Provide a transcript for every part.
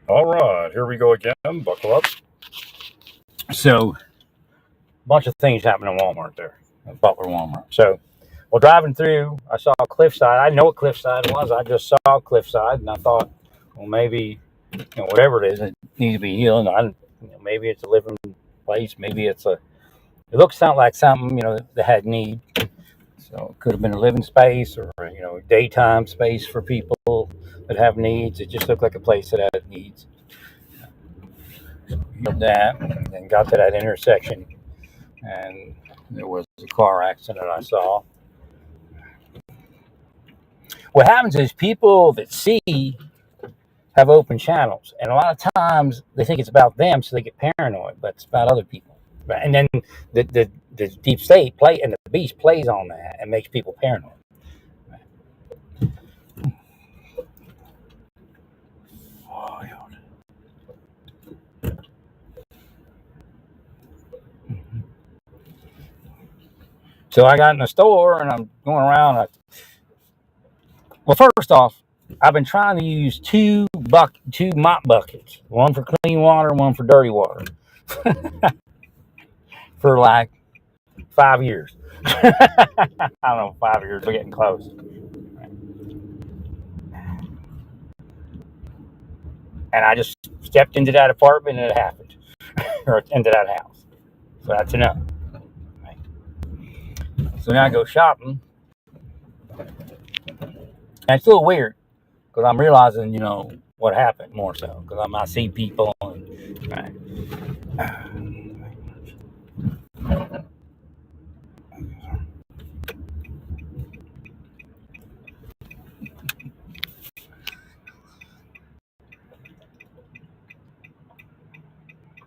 All right, here we go again. Buckle up. So, a bunch of things happened in Walmart there, at Butler Walmart. So, well, driving through, I saw Cliffside. I didn't know what Cliffside was. I just saw Cliffside, and I thought, well, maybe whatever it is, it needs to be healed. Maybe it's a living place. Maybe it's a. It looks sound like something that had need. So it could have been a living space or daytime space for people that have needs. It just looked like a place that had needs. That and got to that intersection, and there was a car accident I saw. What happens is people that see have open channels, and a lot of times they think it's about them, so they get paranoid, but it's about other people. Right? And then the deep state play and the beast plays on that and makes people paranoid. So I got in the store and I'm going around. Well, first off, I've been trying to use two mop buckets, one for clean water, one for dirty water, for like 5 years. I don't know, 5 years. We're getting close. And I just stepped into that apartment and it happened, or into that house. So that's enough. Right? So now I go shopping, and it's a little weird because I'm realizing, what happened more so because I see people. And, right.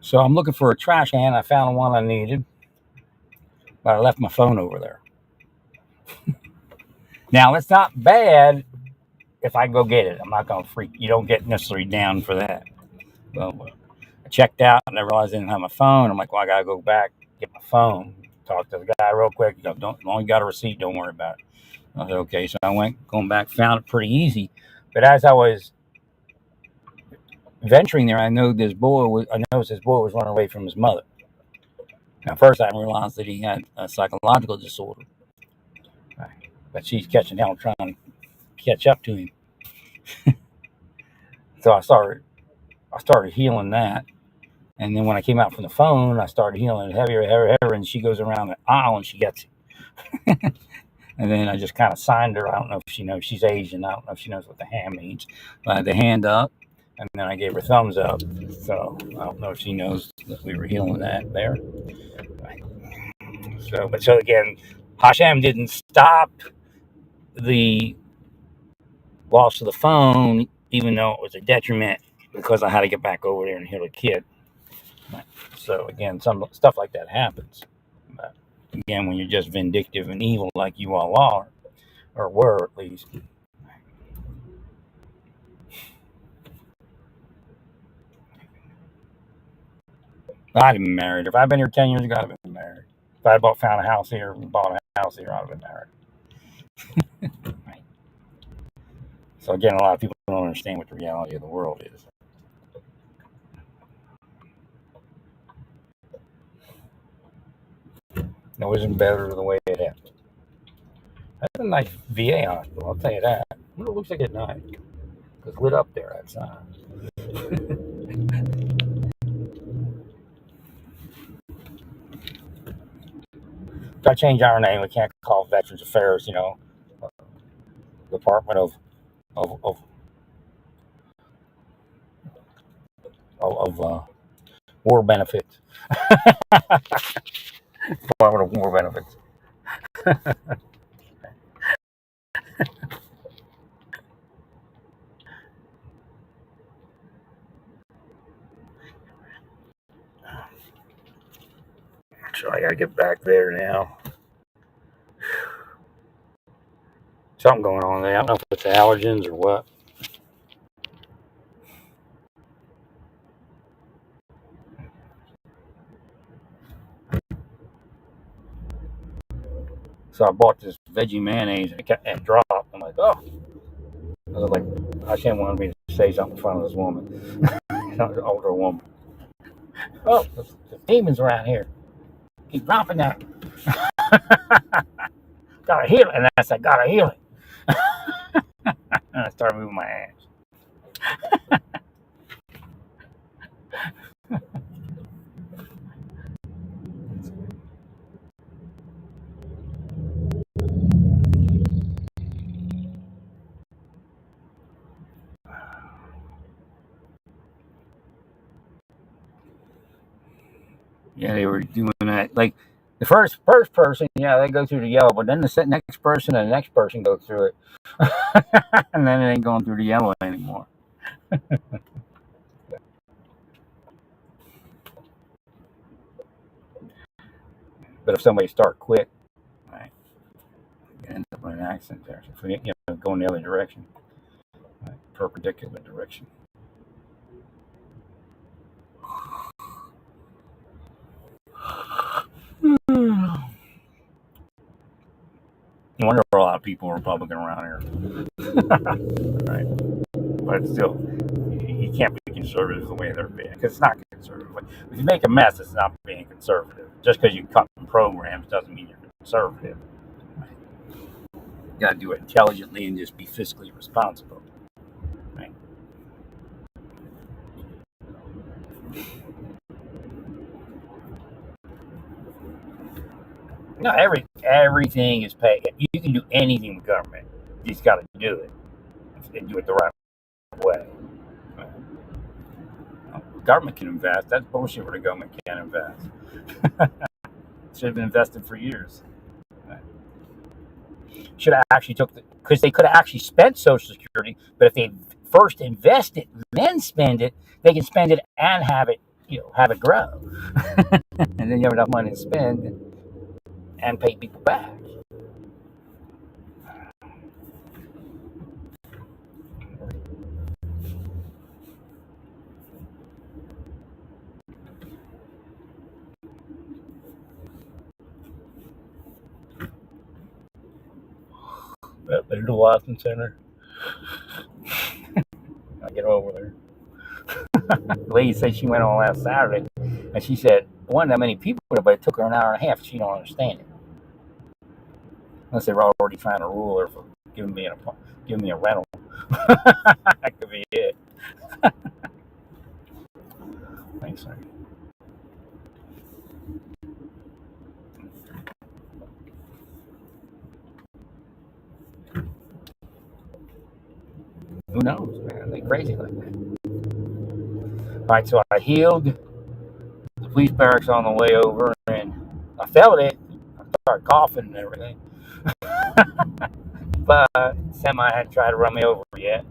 So I'm looking for a trash can. I found one I needed, but I left my phone over there. Now it's not bad if I go get it. I'm not gonna freak. You don't get necessarily down for that. Well, I checked out and I realized I didn't have my phone. I'm like, well, I gotta go back get my phone. Talk to the guy real quick. Don't. As long as you got a receipt, don't worry about it. I said, okay. So I went going back, found it pretty easy. But as I was venturing there, I noticed this boy was running away from his mother. Now, first I realized that he had a psychological disorder, but she's catching hell trying to catch up to him. So I started healing that, and then when I came out from the phone, I started healing it heavier, heavier, heavier, and she goes around the aisle and she gets it. And then I just kind of signed her. I don't know if she knows she's Asian. I don't know if she knows what the hand means. But I had the hand up, and then I gave her thumbs up. So I don't know if she knows that we were healing that there. So again, Hashem didn't stop the loss of the phone, even though it was a detriment because I had to get back over there and heal a kid. So again, some stuff like that happens. But again, when you're just vindictive and evil like you all are, or were at least. I'd have been married. If I'd been here 10 years ago, I'd have been married. If I'd found a house here and bought a house here, I'd have been married. Right. So again, a lot of people don't understand what the reality of the world is. No, it isn't better the way it happened. That's a nice VA hospital, I'll tell you that. What it looks like at night. It's lit up there outside. Got to change our name. We can't call Veterans Affairs, Department of of War Benefits. Department of War Benefits. So I got to get back there now. Something going on there. I don't know if it's allergens or what. So I bought this veggie mayonnaise and it dropped. I'm like, oh. I was like, I can't want me to say something in front of this woman. An older woman. Oh, the demons around here. Keep dropping that. Gotta heal it. And I said, gotta heal it. And I started moving my hands. Yeah, they were doing that. Like the first person, yeah, they go through the yellow, but then the next person and the next person go through it, and then it ain't going through the yellow anymore. But if somebody start quick, right, you end up in an accident there. So if going the other direction, right, perpendicular direction. No wonder a lot of people are Republican around here, right? But still, you can't be conservative the way they're being because it's not conservative. If you make a mess, it's not being conservative. Just because you cut programs doesn't mean you're conservative. You got to do it intelligently and just be fiscally responsible. Right? No, everything is paid. You can do anything with government. You just got to do it and do it the right way. Right? Government can invest. That's bullshit where the government can't invest. Should have been invested for years. Right? Should have actually because they could have actually spent Social Security, but if they first invest it, then spend it, they can spend it and have it, have it grow, and then you have enough money to spend and pay people back. At the Little Austin Center, I get over there. The lady said she went on last Saturday, and she said there wasn't that many people there, but it took her an hour and a half. She don't understand it, unless they were already trying to rule her for giving me a rental. That could be it. Thanks, sir. Who knows, man? They crazy like that. All right, so I healed the police barracks on the way over, and I felt it. I started coughing and everything. But semi hadn't tried to run me over yet.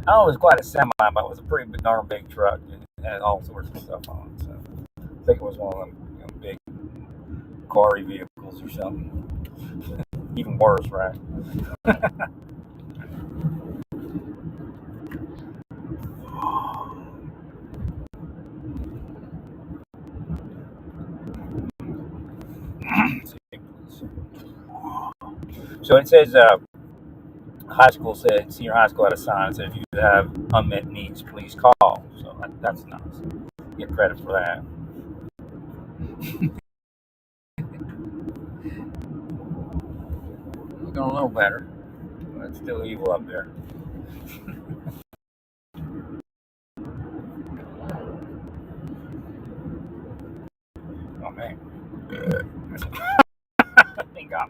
Oh, it was quite a semi, but it was a pretty darn big truck and had all sorts of stuff on it. So I think it was one of them big quarry vehicles or something. Even worse, right? So it says, senior high school had a sign that said, if you have unmet needs, please call. So that's nice. Get credit for that. We're gonna know better. But it's still evil up there. Oh man. Thank God.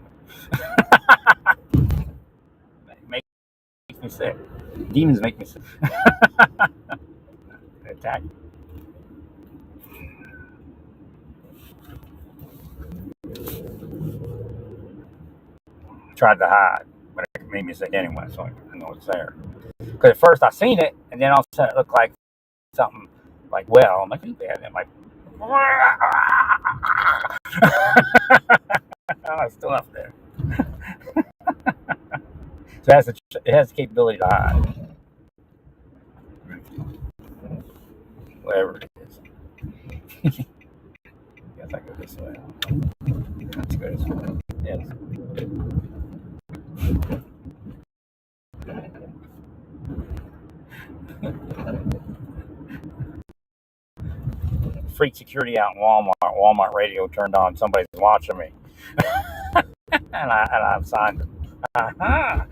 Makes me sick. Demons make me sick. Attack. Tried to hide, but it made me sick anyway, so I know it's there. Because at first I seen it, and then all of a sudden it looked like something like, well, I'm like, who's that? And I'm like, oh, it's still up there. So it has the capability to hide. Whatever it is. Guess I go this way. Let's go this way. Yes. freak security out in Walmart. Walmart radio turned on. Somebody's watching me, and I signed it. Uh-huh.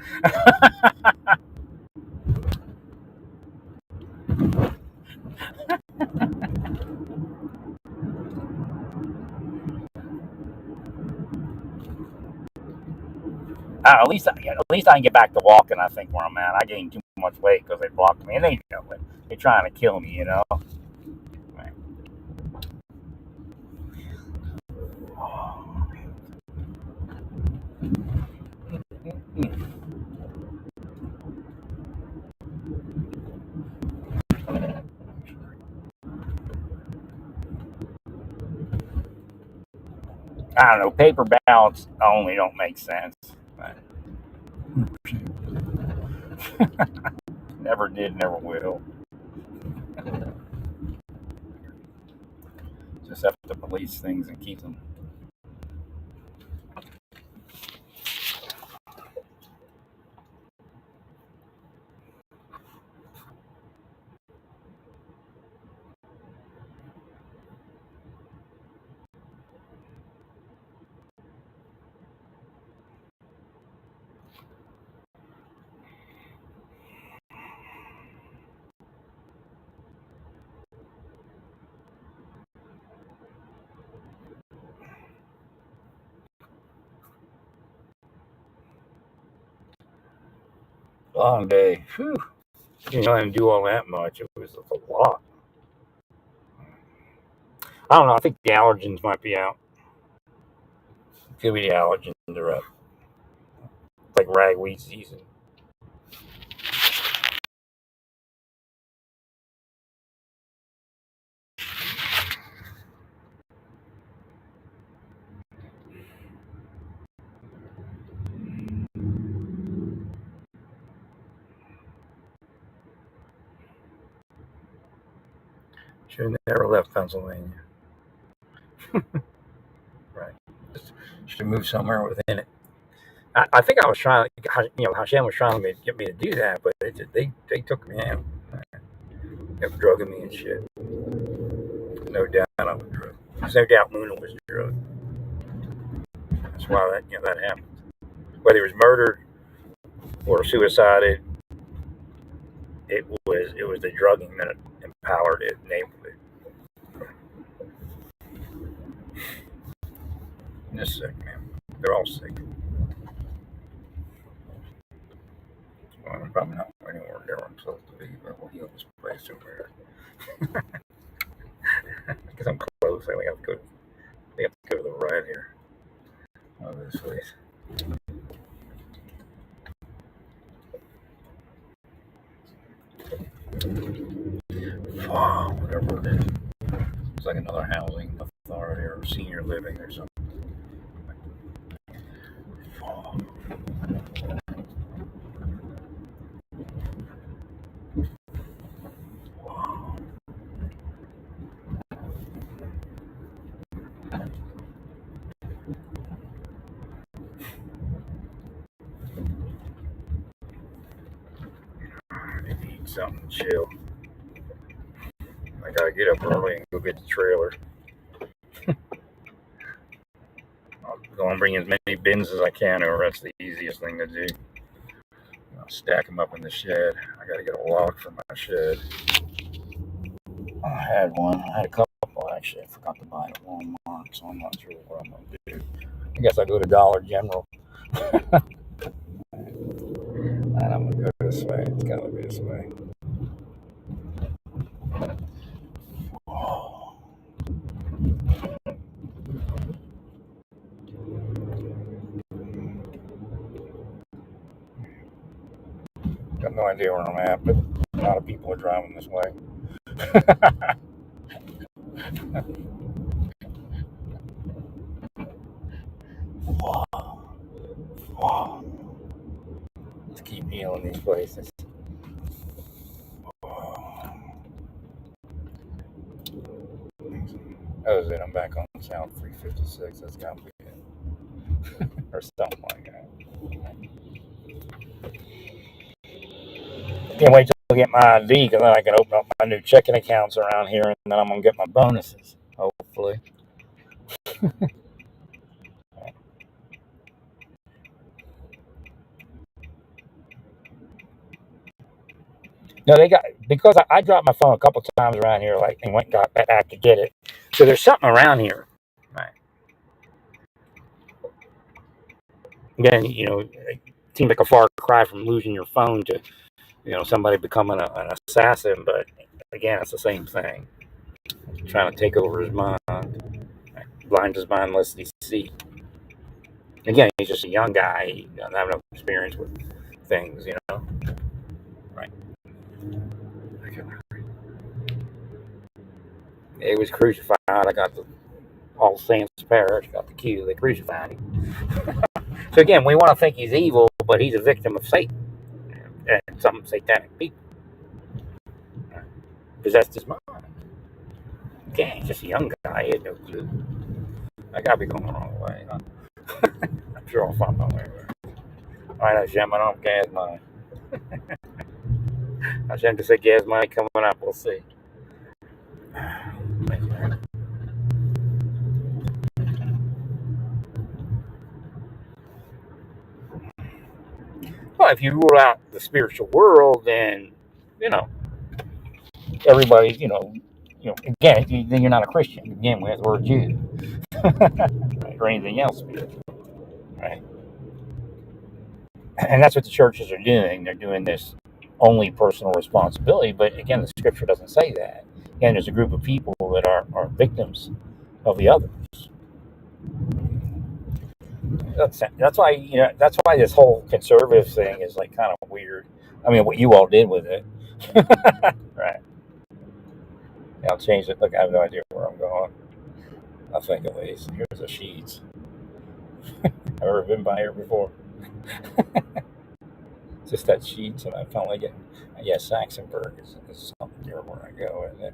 At least I can get back to walking. I think where I'm at. I gained too much weight because they blocked me, and they know it. They're trying to kill me, you know. I don't know. Paper ballots only don't make sense. Never did, never will. Just have to police things and keep them. Long day. Whew. Didn't have to do all that much. It was a lot. I don't know. I think the allergens might be out. Could be the allergens are up. Like ragweed season. Should have never left Pennsylvania. Right. Should move somewhere within it. I think I was trying, Hashem was trying to get me to do that, but they took me out. Kept drugging me and shit. No doubt I was drugged. There's no doubt Luna was drugged. That's why that happened. Whether he was murdered or suicided, it was the drugging that empowered it, enabled it. They're sick, man. They're all sick. Well, I'm probably not anywhere near where I'm supposed to be, but we'll heal this place over here. Because I'm close, we have to go to the right here. Oh, this place. Wow, whatever it is. It's like another housing authority or senior living or something. Wow. I need to eat something chill. I gotta get up early and go get the trailer. I'll go and bring as many bins as I can over. That's the easiest thing to do. I'll stack them up in the shed. I gotta get a lock for my shed. I had one. I had a couple actually. I forgot to buy it at Walmart, so I'm not sure what I'm gonna do. I guess I'll go to Dollar General. And I'm gonna go this way. It's gotta be this way. Oh. Got no idea where I'm at, but a lot of people are driving this way. Wow. Wow. Let's keep healing these places. That was it. I'm back on South 356. That's got to be it. Or something like that. Can't wait till get my ID because then I can open up my new checking accounts around here, and then I'm gonna get my bonuses, hopefully. No, they got because I dropped my phone a couple times around here, like and went and got back to get it. So there's something around here. Right. Again, it seems like a far cry from losing your phone to somebody becoming an assassin, but again, it's the same thing. Trying to take over his mind, blind his mind lest he see. Again, he's just a young guy. He doesn't have no experience with things. Right. He was crucified. I got the All Saints Parish, got the cue. They crucified him. So again, we want to think he's evil, but he's a victim of Satan and some satanic people possessed his mind. Again, he's just a young guy. He had no clue. I gotta be going the wrong way. Huh? I'm sure I'll find my way there. All right, Hashem, I don't have gas money. Hashem just said gas money coming up. We'll see. Well, if you rule out the spiritual world, then everybody, again, then you're not a Christian. Again, we have the word Jew or anything else, right? And that's what the churches are doing. They're doing this only personal responsibility, but again, the scripture doesn't say that. Again, there's a group of people that are victims of the others. That's why this whole conservative thing is like kind of weird. I mean, what you all did with it, right? Yeah, I'll change it. Look, I have no idea where I'm going. I think at least here's the Sheets. I've ever been by here before. Just that Sheets, and I felt like it. Yeah, Saxonburg is something near where I go, isn't it?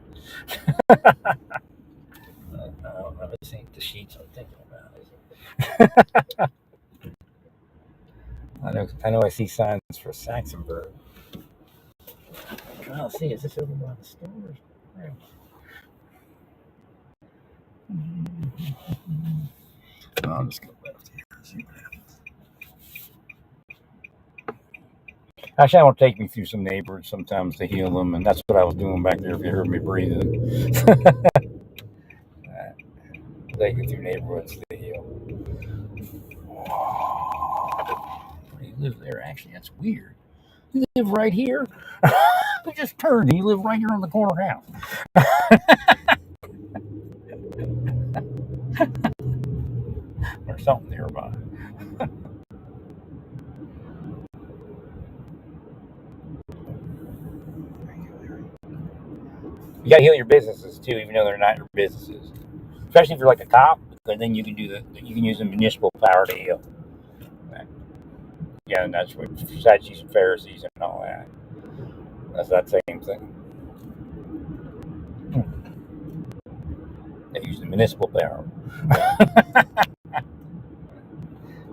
I don't really think the Sheets I'm thinking about, is it? I know I see signs for Saxonburg. I'm trying to see, is this over by the stores? I'll just go left here and see what happens. Actually, I want to take me through some neighborhoods sometimes to heal them, and that's what I was doing back there if you heard me breathing. Take you through neighborhoods to heal. You live there, actually. That's weird. You live right here? You just turned. You live right here on the corner house. Or something nearby. You gotta heal your businesses too, even though they're not your businesses. Especially if you're like a cop, because then you can use the municipal power to heal. Yeah, and that's what Sadducees and Pharisees and all that. That's that same thing. They use the municipal power.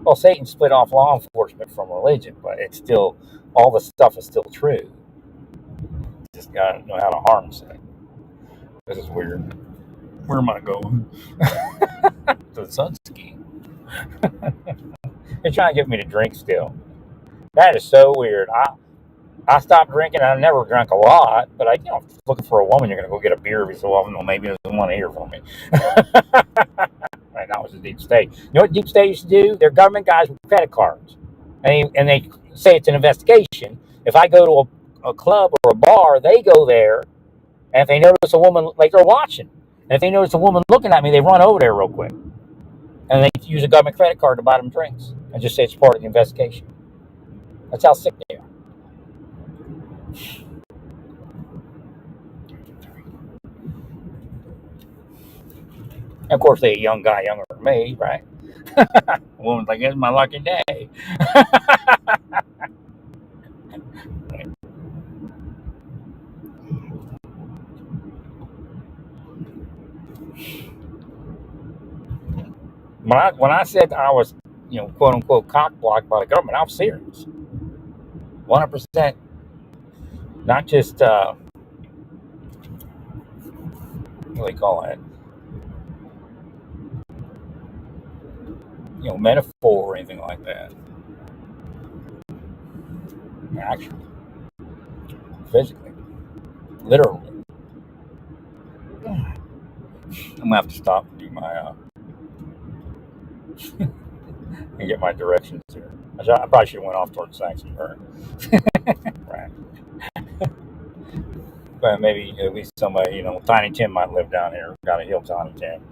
Well, Satan split off law enforcement from religion, but it's still, all the stuff is still true. You just gotta know how to harness it. This is weird. Where am I going? To the Sun Ski. They're trying to get me to drink still. That is so weird. I stopped drinking. I never drank a lot, but looking for a woman, you're gonna go get a beer every so often. Well, maybe doesn't want to hear from me. Right, that was the deep state. You know what deep state used to do? They're government guys with credit cards, and they say it's an investigation. If I go to a club or a bar, they go there, and if they notice a woman, like they're watching, and if they notice a woman looking at me, they run over there real quick, and they use a government credit card to buy them drinks, and just say it's part of the investigation. That's how sick they are. And of course, they're a young guy, younger than me, right? A woman's like, it's my lucky day. When I said I was, quote unquote, cock blocked by the government, I was serious. 100%. not just what do they call it, metaphor or anything like that. Actually, physically, literally. I'm gonna have to stop and do my and get my directions here. I probably should have went off towards Saxonburg. Right. But maybe at least somebody, Tiny Tim might live down here. Got a hill, Tiny Tim.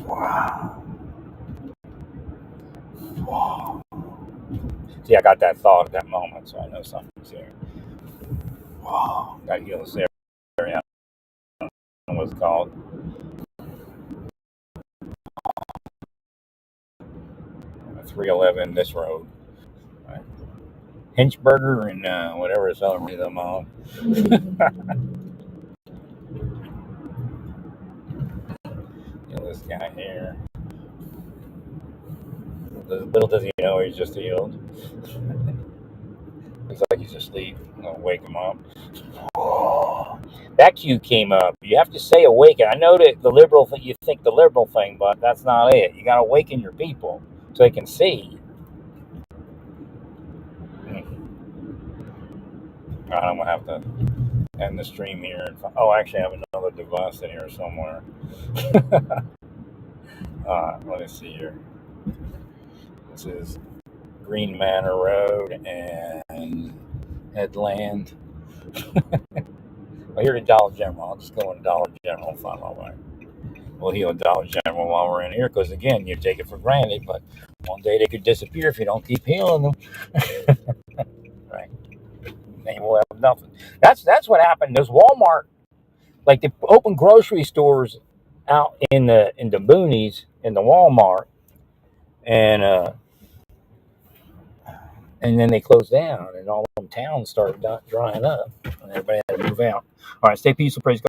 Wow. Wow. See, I got that thought at that moment, so I know something's here. Wow. Got hills there. Yeah. What's it called? 311 this road. Right. Hinchburger and whatever this other one is I'm on. This guy here. Little does he know he's just healed. Looks like he's asleep. I'm gonna wake him up. Oh, that cue came up. You have to say awaken. I know that the liberal thing, you think the liberal thing, but that's not it. You got to awaken your people so they can see. I'm gonna have to end the stream here. Oh, actually, I have another device in here somewhere. Let me see here. This is Green Manor Road and Headland. Well, here at Dollar General. I'll just go in Dollar General and find my way. We'll heal at Dollar General while we're in here because, again, you take it for granted, but one day they could disappear if you don't keep healing them. Right? Then we'll have nothing. That's what happened. Those Walmart, like they open grocery stores out in the boonies in the Walmart, and then they closed down, and all them towns started drying up, and everybody had to move out. All right, stay peaceful, praise God.